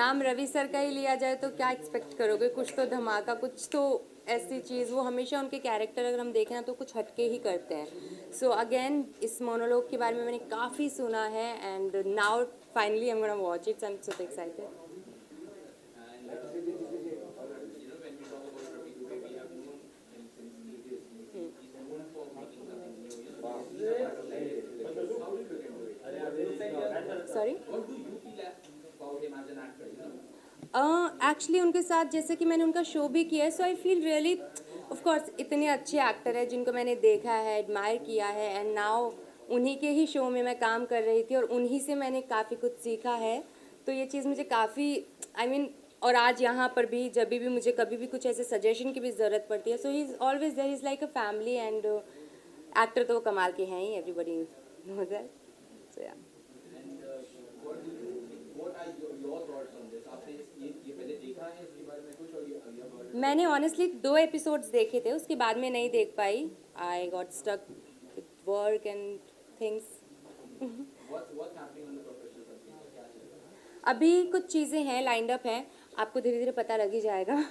नाम रवि सर का ही लिया जाए तो क्या एक्सपेक्ट करोगे, कुछ तो धमाका, कुछ तो ऐसी चीज़। वो हमेशा उनके कैरेक्टर अगर हम देखें ना तो कुछ हटके ही करते हैं। सो अगेन इस मोनोलॉग के बारे में मैंने काफ़ी सुना है and now finally I am gonna watch it, I am so excited. Sorry, actually उनके साथ जैसे कि मैंने उनका शो भी किया है, so I feel really, of course इतने अच्छे एक्टर है जिनको मैंने देखा है, एडमायर किया है, एंड नाउ उन्हीं के ही शो में मैं काम कर रही थी और उन्हीं से मैंने काफ़ी कुछ सीखा है। तो ये चीज़ मुझे काफ़ी आई मीन और आज यहाँ पर भी जब भी मुझे कभी भी कुछ ऐसे सजेशन की भी ज़रूरत पड़ती है, so he is always there, is like a family. And actor तो वो कमाल के हैं ही, everybody know that, so yeah. मैंने ऑनेस्टली 2 एपिसोड्स देखे थे, उसके बाद में नहीं देख पाई। I got stuck with work and things. अभी कुछ चीज़ें हैं, लाइंड अप हैं, आपको धीरे धीरे पता लग ही जाएगा।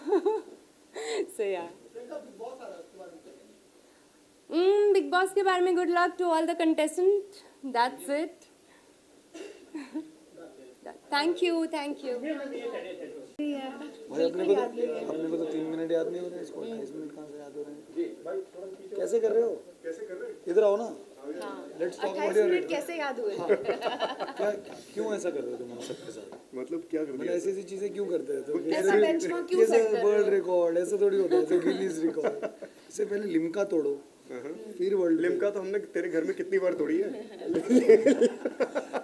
सो या बिग बॉस के बारे में good luck to all the contestant, that's it. Thank you, thank you. भाई अपने को तो 3 मिनट याद नहीं हो रहे, इसको 28 मिनट कहाँ से याद हो रहे हैं? कैसे कर रहे हो? इधर आओ ना। Let's talk about your. कैसे याद हुए? क्या, क्यों ऐसा कर रहे हो तुम हम सबके साथ? मतलब क्या कर मतलब ऐसी ऐसी चीजें क्यों करते हैं? तो कैसा benchmark क्यों set कर रहे हो? वर्ल्ड रिकॉर्ड ऐसा थोड़ी होता है, ऐसे गिनीज रिकॉर्ड। इससे पहले लिम्का तोड़ो, फिर वर्ल्ड। लिम्का तो हमने तेरे घर में कितनी बार तोड़ी है।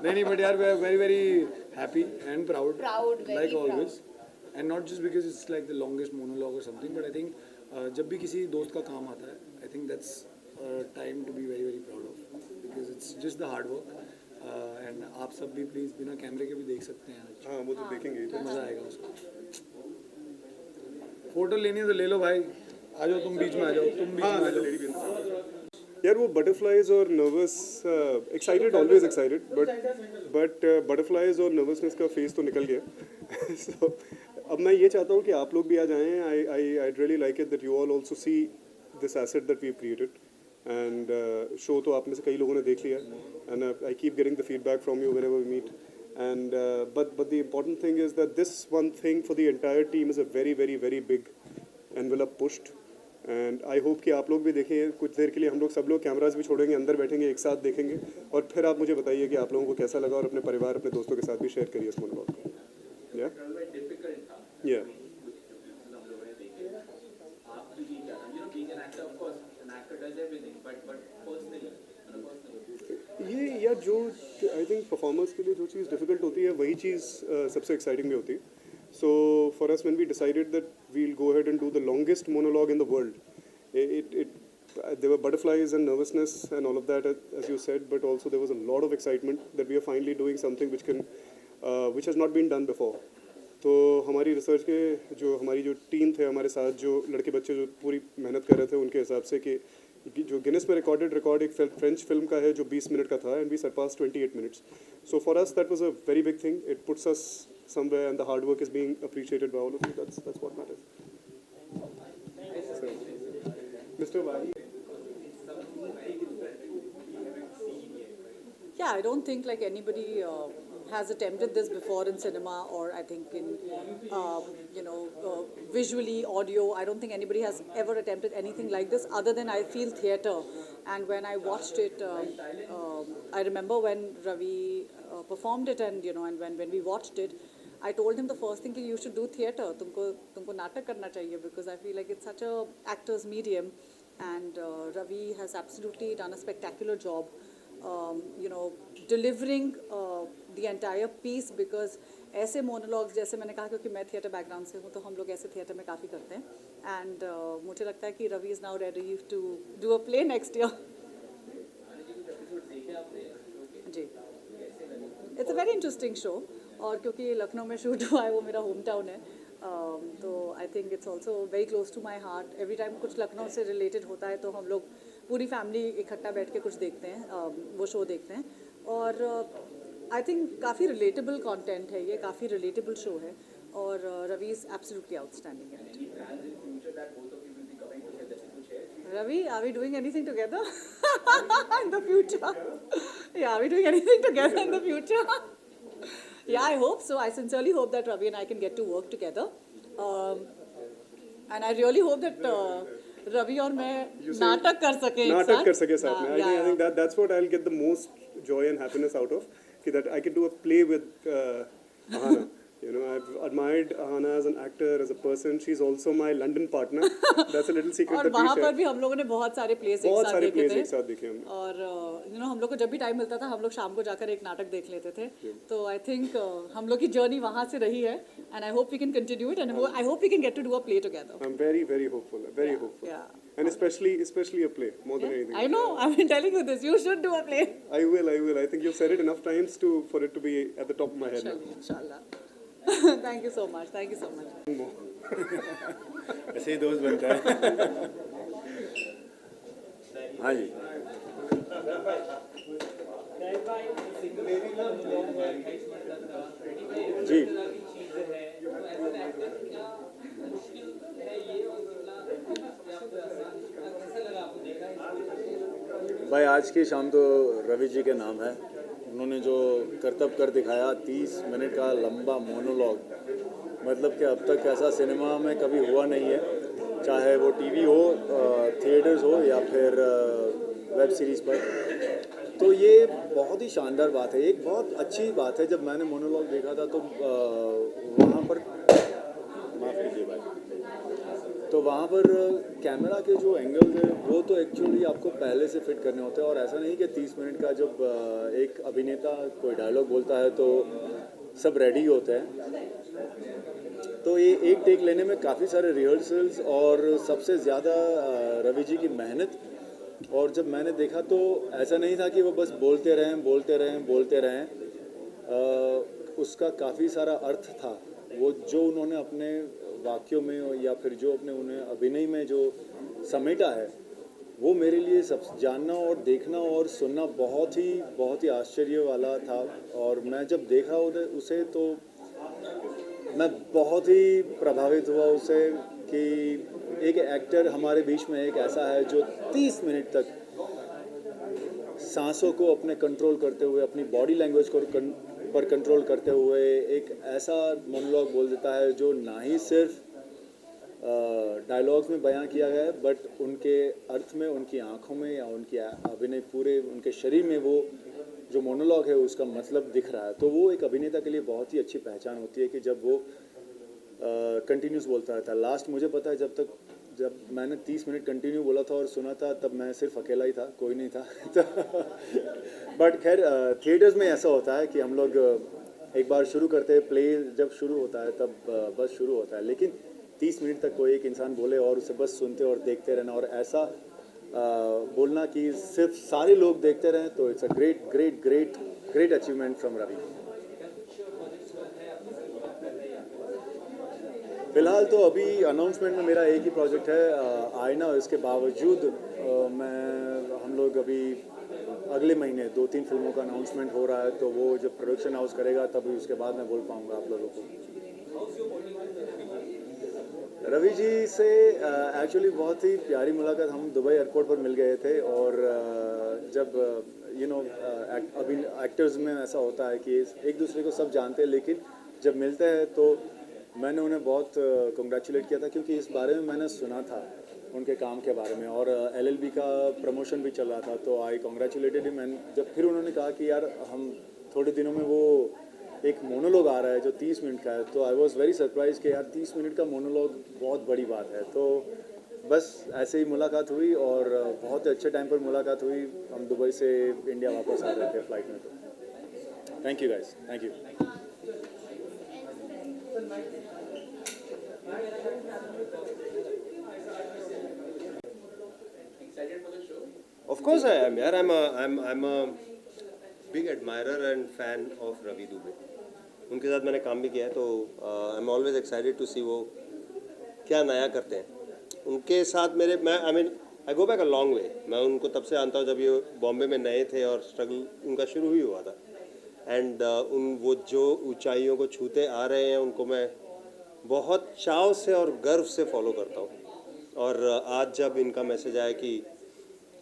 नहीं बट यार we are very very happy and proud, very like proud. Always, and not just because it's like the longest monologue और समथिंग, बट आई थिंक जब भी किसी दोस्त का काम आता है, I think that's time to be very very proud of, because it's just the hard work. And आप सब भी प्लीज़ बिना कैमरे के भी देख सकते हैं आज, हाँ वो तो देखेंगे। तो मज़ा आएगा उसको। फोटो लेनी है तो ले लो भाई, आ जाओ तुम बीच में, आ जाओ तुम बीच में आ जाओ। यार वो बटरफ्लाइज और nervous, excited always excited, but butterflies और नर्वसनेस का फेज तो निकल गया। सो अब मैं ये चाहता हूँ कि आप लोग भी आ जाएं। I really like it that you all also see this asset that we have created, and show तो आप में से कई लोगों ने देख लिया, and I keep getting the feedback from you whenever we meet, and but the important thing is that this one thing for the entire team is a very very very big envelope pushed, and I hope कि आप लोग भी देखें। कुछ देर के लिए हम लोग सब लोग कैमराज भी छोड़ेंगे, अंदर बैठेंगे, एक साथ देखेंगे, और फिर आप मुझे बताइए कि आप लोगों को कैसा लगा, और अपने परिवार अपने दोस्तों के साथ भी शेयर करिए इस मोनोलॉग को। या ये यार जो आई थिंक परफॉर्मर्स के लिए जो चीज़ डिफिकल्ट होती है वही चीज़ सबसे एक्साइटिंग भी होती है। So for us when we decided that we will go ahead and do the longest monologue in the world, it there were butterflies and nervousness and all of that, as you said, but also there was a lot of excitement that we are finally doing something which has not been done before. तो हमारी research के जो हमारी जो team थे हमारे साथ, जो लड़के बच्चे जो पूरी मेहनत कर रहे थे, उनके हिसाब से कि जो गिनेस में रिकॉर्डेड रिकॉर्ड एक फ्रेंच फिल्म का है जो 20 मिनट का था, and we surpass 28 minutes. So for us that was a very big thing. It puts us somewhere and the hard work is being appreciated by all of you. That's what matters. So, Mr. Wari. Yeah, I don't think like anybody has attempted this before in cinema, or I think in visually, audio. I don't think anybody has ever attempted anything like this other than, I feel, theatre. And when I watched it, I remember when Ravi performed it, and and when we watched it, I told him the first thing, you should do theatre. तुमको नाटक करना चाहिए, because I feel like it's such a actor's medium, and Ravi has absolutely done a spectacular job. Delivering the entire piece, because ऐसे monologues, जैसे मैंने कहा, क्योंकि मैं थिएटर बैकग्राउंड से हूँ, तो हम लोग ऐसे थिएटर में काफ़ी करते हैं, एंड मुझे लगता है कि Ravi is now ready to do a play next year. जी, it's a very interesting show, और क्योंकि लखनऊ में शूट हुआ है, वो मेरा होम टाउन है, तो I think it's also very close to my heart. Every time कुछ लखनऊ से रिलेटेड होता है तो हम लोग पूरी फैमिली इकट्ठा बैठ के कुछ देखते हैं, वो शो देखते हैं. और आई थिंक काफ़ी रिलेटेबल कंटेंट है ये, काफ़ी रिलेटेबल शो है और Ravi is absolutely outstanding in it. Ravi, are we doing anything together in the future? Yeah, are we doing anything together in the future? Yeah, I hope so. I sincerely hope that Ravi and I can get to work together. And I really hope that Ravi और मैं नाटक कर सके एक नाटक साथ. कर सके साथ में. I think that's what I'll get the most joy and happiness out of. That I can do a play with Ahana. You know, I've admired Ahana as an actor, as a person. She's also my London partner. That's a little secret और that we वहाँ share. पर भी हम लोगों ने बहुत सारे place एक बहुत साथ सारे देखे plays थे. एक साथ देखे हमने. और हम लोग को जब भी टाइम मिलता था हम लोग शाम को जाकर एक नाटक देख लेते थे. तो आई थिंक हम लोग की जर्नी वहाँ से रही है and I hope we can continue it and I hope we can get to do a play together. I'm very, very hopeful. Very hopeful. Yeah. And especially a play, more than anything. I know. I've been telling you this. You should do a play. I will. I think you've said it enough times for it to be at the top of my head now. Inshallah. Thank you so much. Thank you so much. ऐसे ही दोस्त बनता है. हाँ जी. जी. भाई आज की शाम तो रवि जी के नाम है. उन्होंने जो करतब कर दिखाया 30 मिनट का लंबा मोनोलॉग, मतलब कि अब तक ऐसा सिनेमा में कभी हुआ नहीं है, चाहे वो टीवी हो, थिएटर्स हो या फिर वेब सीरीज़ पर. तो ये बहुत ही शानदार बात है. एक बहुत अच्छी बात है, जब मैंने मोनोलॉग देखा था तो वहाँ पर माफ़ कीजिए भाई, तो वहाँ पर कैमरा के जो एंगल्स हैं वो तो एक्चुअली आपको पहले से फिट करने होते हैं. और ऐसा नहीं कि 30 मिनट का जब एक अभिनेता कोई डायलॉग बोलता है तो सब रेडी होते हैं. तो ये एक टेक लेने में काफ़ी सारे रिहर्सल्स और सबसे ज़्यादा रवि जी की मेहनत. और जब मैंने देखा तो ऐसा नहीं था कि वो बस बोलते रहें. उसका काफ़ी सारा अर्थ था. वो जो उन्होंने अपने वाक्यों में या फिर जो अपने उन्हें अभिनय में जो समेटा है, वो मेरे लिए सब जानना और देखना और सुनना बहुत ही आश्चर्य वाला था. और मैं जब देखा उसे तो मैं बहुत ही प्रभावित हुआ उससे कि एक एक्टर हमारे बीच में एक ऐसा है जो 30 मिनट तक सांसों को अपने कंट्रोल करते हुए, अपनी बॉडी लैंग्वेज को पर कंट्रोल करते हुए एक ऐसा मोनोलॉग बोल देता है जो ना ही सिर्फ डायलॉग्स में बयां किया गया है, बट उनके अर्थ में, उनकी आंखों में या उनकी अभिनय पूरे उनके शरीर में वो जो मोनोलॉग है उसका मतलब दिख रहा है. तो वो एक अभिनेता के लिए बहुत ही अच्छी पहचान होती है कि जब वो कंटिन्यूस बोलता रहता है. लास्ट मुझे पता है जब मैंने 30 मिनट कंटिन्यू बोला था और सुना था, तब मैं सिर्फ अकेला ही था, कोई नहीं था. बट खैर थिएटर्स में ऐसा होता है कि हम लोग एक बार शुरू करते हैं, प्ले जब शुरू होता है तब बस शुरू होता है, लेकिन 30 मिनट तक कोई एक इंसान बोले और उसे बस सुनते और देखते रहना और ऐसा बोलना कि सिर्फ सारे लोग देखते रहें, तो it's a great achievement from Ravi. फिलहाल तो अभी अनाउंसमेंट में मेरा एक ही प्रोजेक्ट है आईना. इसके बावजूद हम लोग अभी अगले महीने 2-3 फिल्मों का अनाउंसमेंट हो रहा है, तो वो जब प्रोडक्शन हाउस करेगा तभी उसके बाद मैं बोल पाऊँगा आप लोगों को. रवि जी से एक्चुअली बहुत ही प्यारी मुलाकात. हम दुबई एयरपोर्ट पर मिल गए थे और जब अभी एक्टर्स में ऐसा होता है कि एक दूसरे को सब जानते हैं, लेकिन जब मिलते हैं तो मैंने उन्हें बहुत कंग्रेचुलेट किया था क्योंकि इस बारे में मैंने सुना था उनके काम के बारे में और LLB का प्रमोशन भी चल रहा था, तो आई कंग्रेचुलेटेड हिम. जब फिर उन्होंने कहा कि यार हम थोड़े दिनों में वो एक मोनोलॉग आ रहा है जो 30 मिनट का है, तो आई वॉज वेरी सरप्राइज कि यार 30 मिनट का मोनोलॉग बहुत बड़ी बात है. तो बस ऐसे ही मुलाकात हुई और बहुत अच्छे टाइम पर मुलाकात हुई. हम दुबई से इंडिया वापस आ रहे थे फ्लाइट में. तो thank you guys, thank you. Of course I am, yaar. I'm a big admirer and fan of Ravi Dubey. उनके साथ मैंने काम भी किया है, तो I am always excited to see वो क्या नया करते हैं. उनके साथ आई go back a long way. मैं उनको तब से जानता हूँ जब ये बॉम्बे में नए थे और स्ट्रगल उनका शुरू ही हुआ था. एंड उन वो जो ऊंचाइयों को छूते आ रहे हैं उनको मैं बहुत चाव से और गर्व से फॉलो करता हूँ। और आज जब इनका मैसेज आया कि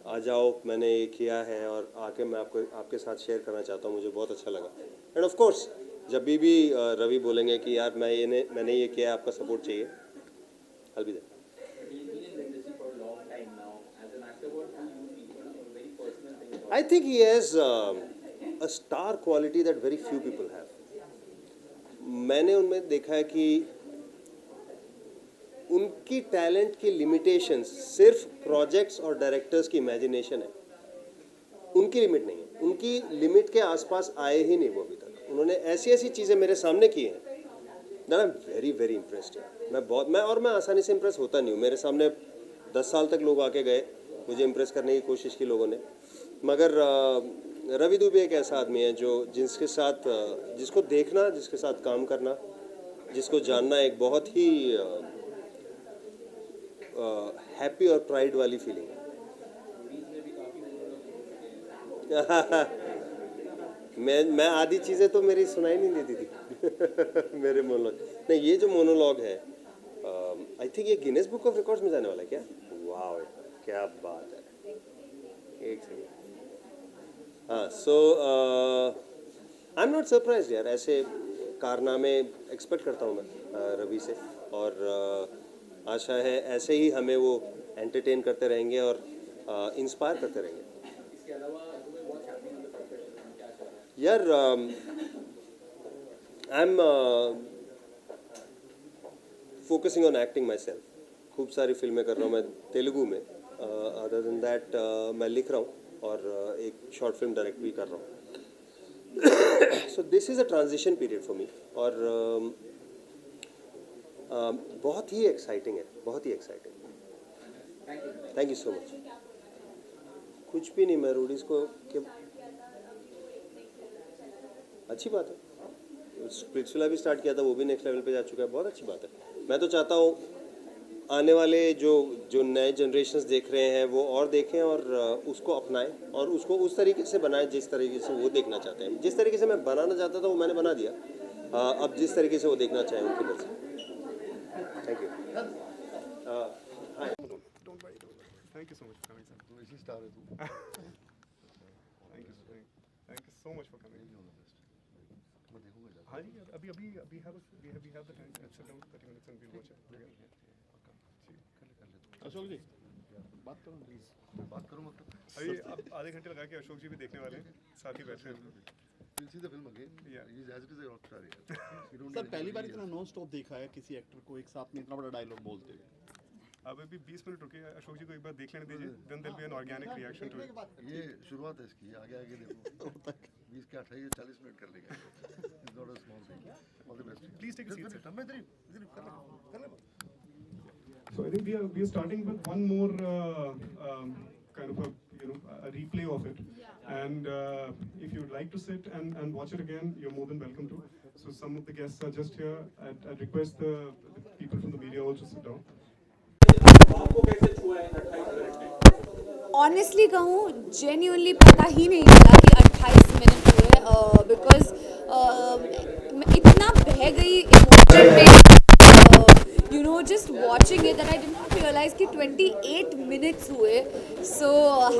आ जाओ मैंने ये किया है और आके मैं आपके साथ शेयर करना चाहता हूँ, मुझे बहुत अच्छा लगा। एंड ऑफ कोर्स जब भी रवि बोलेंगे कि यार मैंने ये किया है, आपका सपोर्ट चाहिए, I'll be there. I think he has a star quality that very few people have. मैंने उनमें देखा है कि उनकी टैलेंट की लिमिटेशंस सिर्फ प्रोजेक्ट्स और डायरेक्टर्स की इमेजिनेशन है, उनकी लिमिट नहीं है। उनकी लिमिट के आसपास आए ही नहीं वो अभी तक। उन्होंने ऐसी ऐसी चीज़ें मेरे सामने की हैं that I am very very impressed. मैं आसानी से इम्प्रेस होता नहीं हूँ। मेरे सामने 10 साल तक लोग आके गए, मुझे इम्प्रेस करने की कोशिश की लोगों ने, मगर रवि दुबे एक ऐसा आदमी है जो जिसको देखना, जिसके साथ काम करना, जिसको जानना एक बहुत ही हैप्पी और प्राइड वाली फीलिंग है। मैं आधी चीज़ें तो मेरी सुनाई नहीं देती थी मेरे मोनोलॉग नहीं, ये जो मोनोलॉग है आई थिंक ये गिनेस बुक ऑफ रिकॉर्ड्स में जाने वाला है क्या? वाह क्या बात है, एक सेकंड। हाँ, सो आई एम नॉट सरप्राइज्ड यार, ऐसे कारनामे एक्सपेक्ट करता हूँ मैं रवि से, और आशा है ऐसे ही हमें वो एंटरटेन करते रहेंगे और इंस्पायर करते रहेंगे। यार I am focusing on acting my self. खूब सारी फिल्में कर रहा हूँ मैं तेलुगु में, अदर देन दैट मैं लिख रहा हूँ और एक शॉर्ट फिल्म डायरेक्ट भी कर रहा हूँ। So this is a transition period for me, और बहुत ही एक्साइटिंग है, बहुत ही exciting. Thank you so much. कुछ भी नहीं, मैं रूडीज को अच्छी बात है। स्प्लिट्सविला भी स्टार्ट किया था, वो भी नेक्स्ट लेवल पे जा चुका है, बहुत अच्छी बात है। मैं तो चाहता हूँ आने वाले जो नए जनरेशन्स देख रहे हैं वो और देखें और उसको अपनाएं और उसको उस तरीके से बनाएं जिस तरीके से वो देखना चाहते हैं। जिस तरीके से मैं बनाना चाहता था वो मैंने बना दिया, अब जिस तरीके से वो देखना चाहें उनकी मर्जी। Thank you. Thank you so much for coming, sir. तो इसी स्टार है तू। Thank you so much for coming. मैं देखूंगा जाके। हाँ जी, अभी have the time. Let's sit down 30 minutes and we'll watch it. Ashok जी बात करो प्लीज। बात करो मतलब। अभी अब आधे घंटे लगा के अशोक जी भी देखने वाले हैं, साथ ही बैठे हैं। We'll see the film again. Yeah. He's as it is a rock star है। You don't सर need पहली बार anybody इतना else. नॉन स्टॉप देखा है किसी एक्टर को एक साथ में इतना बड़ा डायलॉग बोलते हुए। अब अभी 20 मिनट रुके, अशोक जी को एक बार देख लेने दीजिए, then there'll be an organic reaction to it. ये शुरुआत है इसकी, आगे आगे देखो। 20 के 28 40 मिनट कर लेगा। It's not a small thing. All the best. Please take a seat, sir. मैं इधर कर ले। So I think we are starting with one more kind of a replay of it, and if you'd like to sit and watch it again, you're more than welcome to. So some of the guests are just here. I'd request the people from the media also sit down. Honestly कहूँ genuinely पता ही नहीं चला कि 28 minute हुए, because इतना बह गई emotion में, you know, just watching it that I did not realize कि 28 मिनट्स हुए. So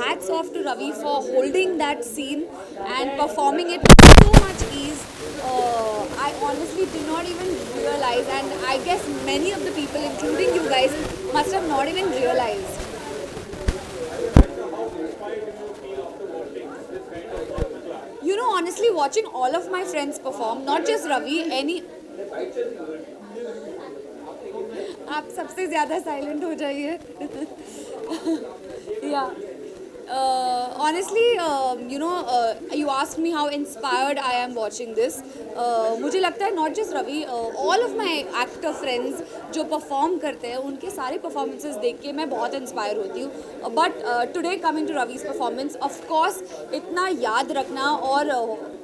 hats off to Ravi for holding that scene and performing it so much ease. I honestly did not even realize, and I guess many of the people, including you guys, must have not even realized. You know, honestly, watching all of my friends perform, not just Ravi, आप सबसे ज़्यादा silent हो जाइए. Yeah. Honestly, you know, you asked me how inspired I am watching this. मुझे लगता है not just Ravi, all of my actor friends जो perform करते हैं उनके सारे परफॉर्मेंसेस देख के मैं बहुत इंस्पायर होती हूँ. But today coming to Ravi's performance, of course इतना याद रखना और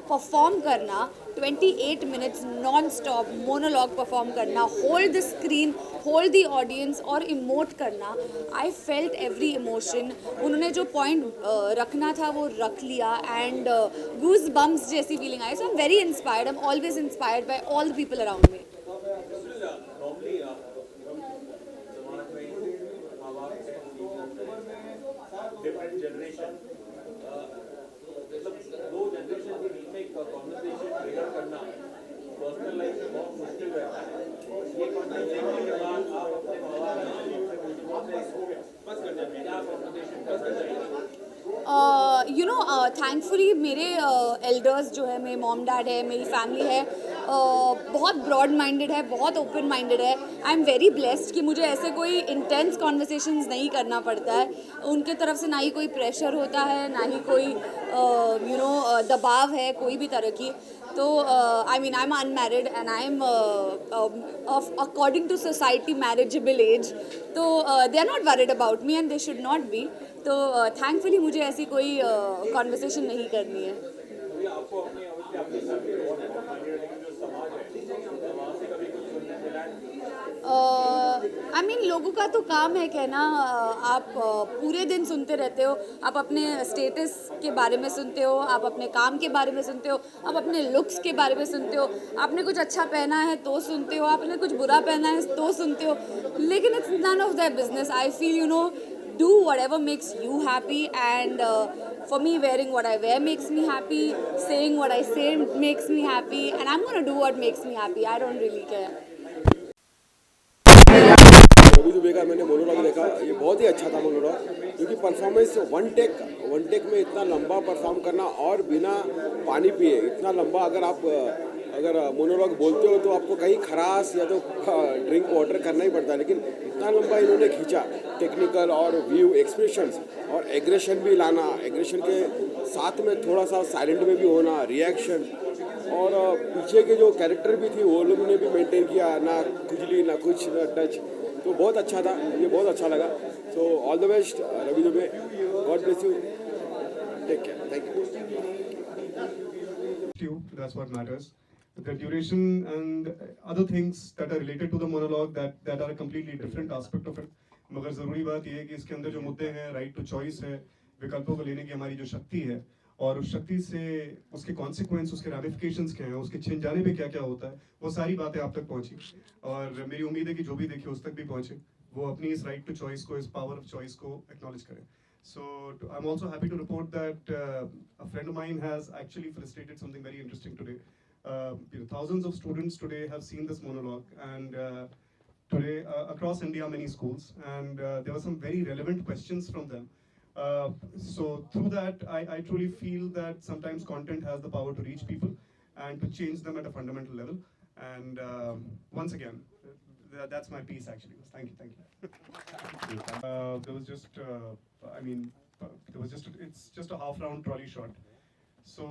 परफॉर्म करना, 28 minutes non stop monologue perform करना, hold the screen, hold the audience और इमोट करना. I felt every emotion. उन्होंने जो पॉइंट रखना था वो रख लिया एंड गूज बम्स जैसी फीलिंग आई. So I am very inspired. I am always inspired by all the people around me. different generation मतलब दो जनरेशन के बीच में एक कॉन्वर्सेशन ट्रिगर करना पर्सनल लाइफ में बहुत मुश्किल रहता है. ये कॉन्वर्सेशन के बाद आप अपने माँ बाप से बस कर जाएंगे, क्या कॉन्वर्सेशन बस कर जाएंगे. यू नो थैंकफुली मेरे एल्डर्स जो है, मेरे मॉम डैड है, मेरी फैमिली है, बहुत ब्रॉड माइंडेड है, बहुत ओपन माइंडेड है. आई एम वेरी ब्लेस्ड कि मुझे ऐसे कोई इंटेंस कॉन्वर्सेशंस नहीं करना पड़ता है. उनके तरफ से ना ही कोई प्रेशर होता है, ना ही कोई यू नो दबाव है कोई भी तरह की. तो I mean I am unmarried and I am according to society marriageable age. तो they are not worried about me and they should not be. तो थैंकफुली मुझे ऐसी कोई कॉन्वर्सेशन नहीं करनी है. आपको अपने अपनी जो समाज है वहाँ से कभी कुछ सुनने मिला है? आई मीन लोगों का तो काम है कहना. आप पूरे दिन सुनते रहते हो. आप अपने स्टेटस के बारे में सुनते हो, आप अपने काम के बारे में सुनते हो, आप अपने लुक्स के बारे में सुनते हो, आपने कुछ अच्छा पहना है तो सुनते हो, आपने कुछ बुरा पहना है तो सुनते हो. लेकिन it's none of their business. I feel you know do whatever makes you happy, and for me wearing what I wear makes me happy, saying what I say makes me happy, and I'm going to do what makes me happy. I don't really care. Ravi Dubey का मैंने monologue देखा, ये बहुत ही अच्छा था monologue, क्योंकि performance one take में इतना लंबा परफॉर्म करना और बिना पानी पिए इतना लंबा, अगर मोनोलॉग बोलते हो तो आपको कहीं खरास या तो ड्रिंक वाटर करना ही पड़ता है, लेकिन इतना लंबा इन्होंने खींचा. टेक्निकल और व्यू, एक्सप्रेशंस और एग्रेशन भी लाना, एग्रेशन के साथ में थोड़ा सा साइलेंट में भी होना, रिएक्शन, और पीछे के जो कैरेक्टर भी थी वो लोगों ने भी मेंटेन किया, ना खुजली ना कुछ ना टच. तो बहुत अच्छा था, ये बहुत अच्छा लगा. So all the best Ravi Dubey, God bless you, take care, thank you. That's what matters. The duration and other things that are related to the monologue that are a completely different aspect of it. मगर ज़रूरी बात यह है कि इसके अंदर जो मुद्दे हैं, राइट टू चॉइस है, विकल्पों को लेने की हमारी जो शक्ति है, और उस शक्ति से उसके कॉन्सिक्वेंस, उसके रैमिफिकेशंस क्या हैं, उसके छिन जाने पे क्या क्या होता है, वो सारी बातें आप तक पहुंची. और मेरी उम्मीद है कि जो भी देखे उस तक भी पहुंचे, वो अपनी इस राइट टू चॉइस को, इस पावर ऑफ चॉइस को एक्नॉलेज करें. So I'm also happy to report that a friend of mine has actually facilitated something very interesting today. Thousands of students today have seen this monologue, and today across India, many schools, and there were some very relevant questions from them. So through that, I truly feel that sometimes content has the power to reach people and to change them at a fundamental level. And once again, that's my piece actually. Thank you. There was just, it's just a half-round trolley shot. So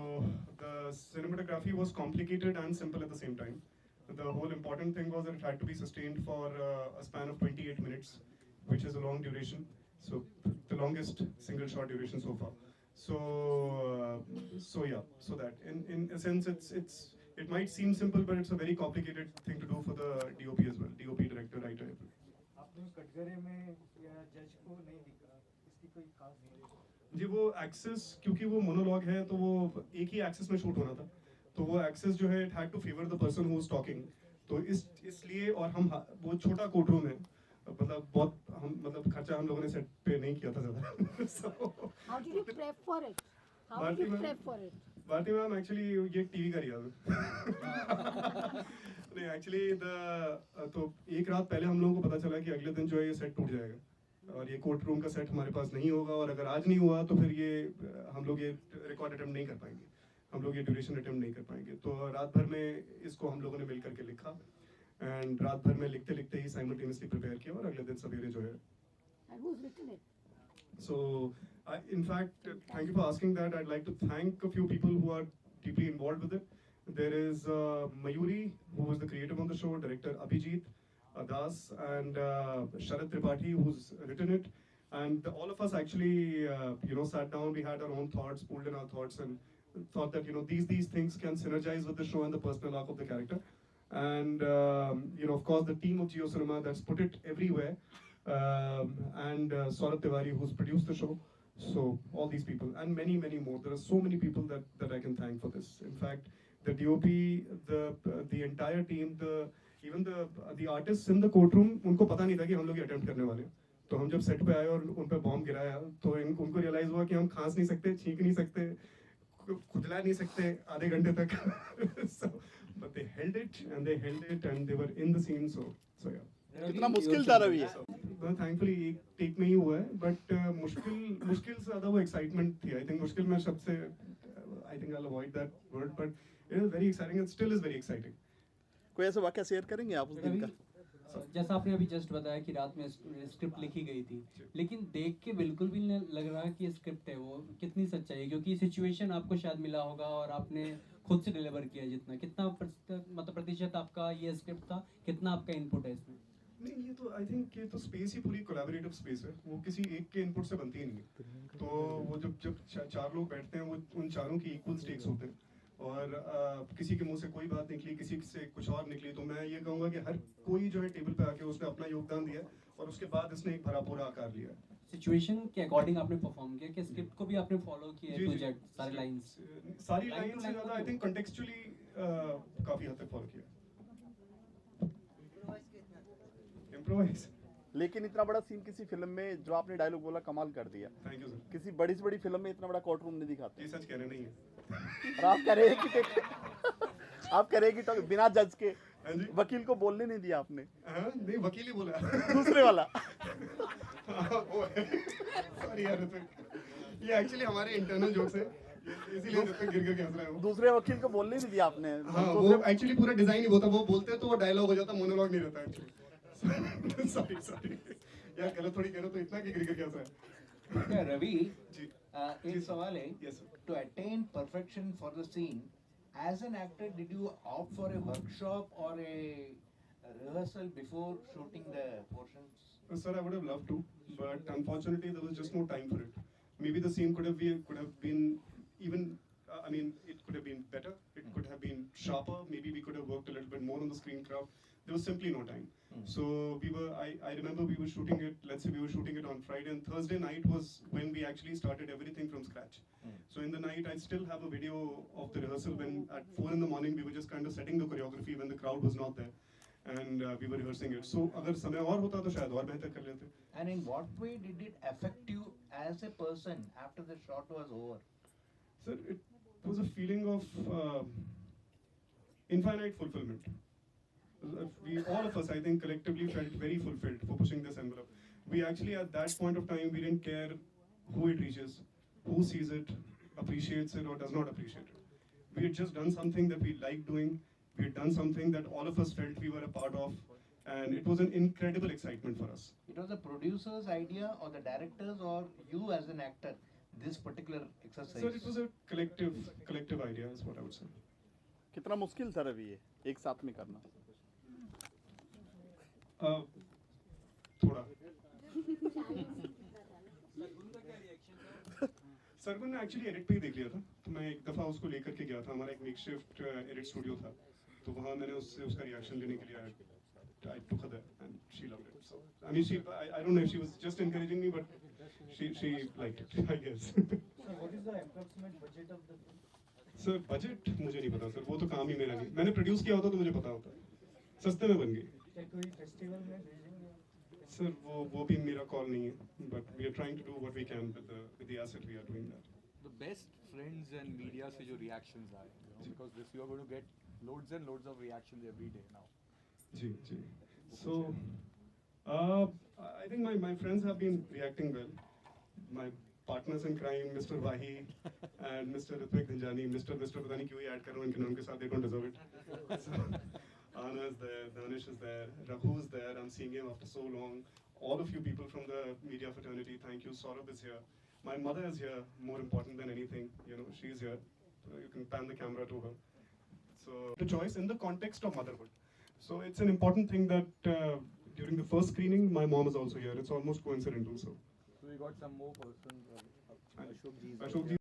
the cinematography was complicated and simple at the same time. The whole important thing was that it had to be sustained for a span of 28 minutes, which is a long duration. So the longest single shot duration so far. So yeah, so that in a sense it might seem simple, but it's a very complicated thing to do for the DOP as well, DOP, director, writer. आपने कटघरे में या जज को नहीं दिखा, इसकी कोई खास जी वो एक्सेस, क्योंकि वो मोनोलॉग है तो वो एक ही एक्सेस में शूट होना था, तो वो एक्सेस जो है it had to favour the person who is talking. तो इसलिए, और हम वो छोटा कोर्ट रूम है, मतलब बहुत मतलब खर्चा हम लोगों ने सेट पे नहीं किया था ज़्यादा. So How did you prep for it? How did you prep for it? Bharti ma'am actually ये टीवी का रियाज है. नहीं एक्चुअली तो एक रात पहले हम लोगों को पता चला कि अगले दिन जो है ये सेट टूट जाएगा और ये कोर्ट रूम का सेट हमारे पास नहीं होगा, और अगर आज नहीं हुआ तो फिर ये हम लोग ये रिकॉर्ड अटेम्प्ट नहीं कर पाएंगे, हम लोग ये ड्यूरेशन अटेम्प्ट नहीं कर पाएंगे. तो रात भर में इसको हम लोगों ने मिल करके लिखा, एंड रात भर में लिखते लिखते ही साइमल्टेनियसली प्रिपेयर किया, और अगले दिन सवेरे जो है. And who's written it? So, in fact, thank you for asking that. I'd like to thank a few people who are deeply involved with it. There is Mayuri, who was the creator on the show, director Abhijit, Das and Sharad Tripathi, who's written it. And all of us actually, sat down. We had our own thoughts, pulled in our thoughts, and thought that these things can synergize with the show and the personal arc of the character. And of course, the team of Geo Cinema that's put it everywhere, and Saurabh Tiwari, who's produced the show. So all these people and many more. There are so many people that I can thank for this. In fact, the DOP, the entire team, even the artists in the courtroom, उनको पता नहीं था कि हम लोग ये attempt करने वाले हैं. तो हम जब सेट पे आए और उन पे बॉम्ब गिराया तो उनको रियलाइज हुआ कि हम खांस नहीं सकते, छींक नहीं सकते, खुदला नहीं सकते आधे घंटे तक. So, but they held it and they were in the scene. So yeah. कितना मुश्किल था रवि ये? थैंकफुली एक टेक में ही हुआ है, बट मुश्किल से ज़्यादा वो एक्साइटमेंट थी. आई थिंक मुश्किल में शब्द से I think I will avoid that word, but it is very exciting and still is very exciting. कोई ऐसा वाकया शेयर करेंगे आप उस दिन का? जैसा आपने अभी जस्ट बताया कि रात में स्क्रिप्ट लिखी गई थी, लेकिन देख के बिल्कुल भी नहीं लग रहा कि ये स्क्रिप्ट है. वो कितनी सच्चाई है, क्योंकि सिचुएशन आपको शायद मिला होगा और आपने खुद से डिलीवर किया. कितना प्रतिशत आपका ये स्क्रिप्ट था, कितना आपका इनपुट है इसमें? नहीं, ये तो आई थिंक ये तो स्पेस ही पूरी कोलैबोरेटिव स्पेस है. वो किसी एक के इनपुट से बनती ही नहीं है. तो वो जब चार लोग बैठते हैं, वो उन चारों की इक्वल स्टेक्स होते हैं. और किसी के मुंह से कोई बात निकली, किसी से कुछ और निकली, तो मैं ये कहूँगा कि हर कोई जो है टेबल पे आके उसने अपना योगदान दिया और उसके बाद इसने एक भरा पूरा आकार लिया. सिचुएशन के अकॉर्डिंग आपने परफॉर्म किया कि स्क्रिप्ट को भी आपने फॉलो किया है टू जेड, सारी लाइंस से ज़्यादा आई थिंक कॉन्टेक्चुअली काफ़ी हद तक फॉलो किया. इम्प्रोवाइज. लेकिन इतना बड़ा सीन किसी फिल्म में जो आपने डायलॉग बोला, कमाल कर दिया. Thank you sir. किसी बड़ी से बड़ी फिल्म में इतना बड़ा कोर्ट रूम नहीं दिखाते. ये सच कहने नहीं है. और आप कह रहे हैं कि बिना जज के वकील को बोलने नहीं दिया आपने. नहीं, वकील ही बोला. दूसरे वाला. सॉरी यार, ये एक्चुअली हमारे इंटरनल जोक्स है, इसीलिए गिर के हंस रहा हूं. दूसरे वकील को बोलने नहीं दिया आपने. हाँ, वो एक्चुअली पूरा डिजाइन ही होता. वो बोलते तो वो डायलॉग हो जाता, मोनोलॉग नहीं रहता एक्चुअली. सॉरी यार, गलत थोड़ी कह रहा, तो इतना कि गिर के हंस रहा है. रवि जी, एक सवाल है. Yes. To attain perfection for the scene, as an actor, did you opt for a workshop or a rehearsal before shooting the portions? Sir, I would have loved to, but unfortunately there was just no time for it. Maybe the scene could have been even. I mean, it could have been better. It could have been sharper. Maybe we could have worked a little bit more on the screen craft. There was simply no time. So I remember we were shooting it. Let's say we were shooting it on Friday, and Thursday night was when we actually started everything from scratch. So in the night, I still have a video of the rehearsal when at 4 in the morning we were just kind of setting the choreography when the crowd was not there, and we were rehearsing it. So अगर समय और होता तो शायद और बेहतर कर लेते. And in what way did it affect you as a person after the shot was over? Sir, it was a feeling of infinite fulfillment. All of us, I think, collectively felt very fulfilled for pushing this envelope. We actually, at that point of time, we didn't care who it reaches, who sees it, appreciates it, or does not appreciate it. We had just done something that we liked doing. We had done something that all of us felt we were a part of, and it was an incredible excitement for us. It was the producer's idea or the director's or you as an actor, this particular exercise? Sir, it was a collective idea, is what I would say. कितना मुश्किल था रवि ये एक साथ में करना? थोड़ा. सरगुन ने एक्चुअली एडिट पे ही देख लिया था, तो मैं एक दफ़ा उसको लेकर के गया था. हमारा एक मेकशिफ्ट एडिट स्टूडियो था, तो वहाँ मैंने उसका रिएक्शन लेने के लिए I took her there and she loved it. So I mean, I don't know if she was just encouraging me, but she liked it, I guess. So what is the approximate budget of the film? Sir, budget मुझे नहीं पता sir, वो तो काम ही मेरा नहीं. मैंने produce किया होता तो मुझे पता होता. सस्ते में बन गई. कोई फेस्टिवल में भेजेंगे? सर वो भी मेरा कॉल नहीं है, but we are trying to do what we can with the asset we are doing that. The best friends and media से जो reactions आए, because this you are going to get loads and loads of reactions every day now. Ji. So I think my friends have been reacting well. My partners in crime, Mr. Wahi and Mr. Ritwik Dhanjani, Mr. पता नहीं क्यों ही add कर रहा हूँ इनके नाम के साथ, they don't deserve it. So, Anna is there, Danish is there, Raghu is there. I'm seeing him after so long. All of you people from the media fraternity, thank you. Saurabh is here. My mother is here. More important than anything, she's here. You can pan the camera to her. So the choice in the context of motherhood. So it's an important thing that during the first screening, my mom is also here. It's almost coincidental. So we got some more persons. Ashok ji. Ashok ji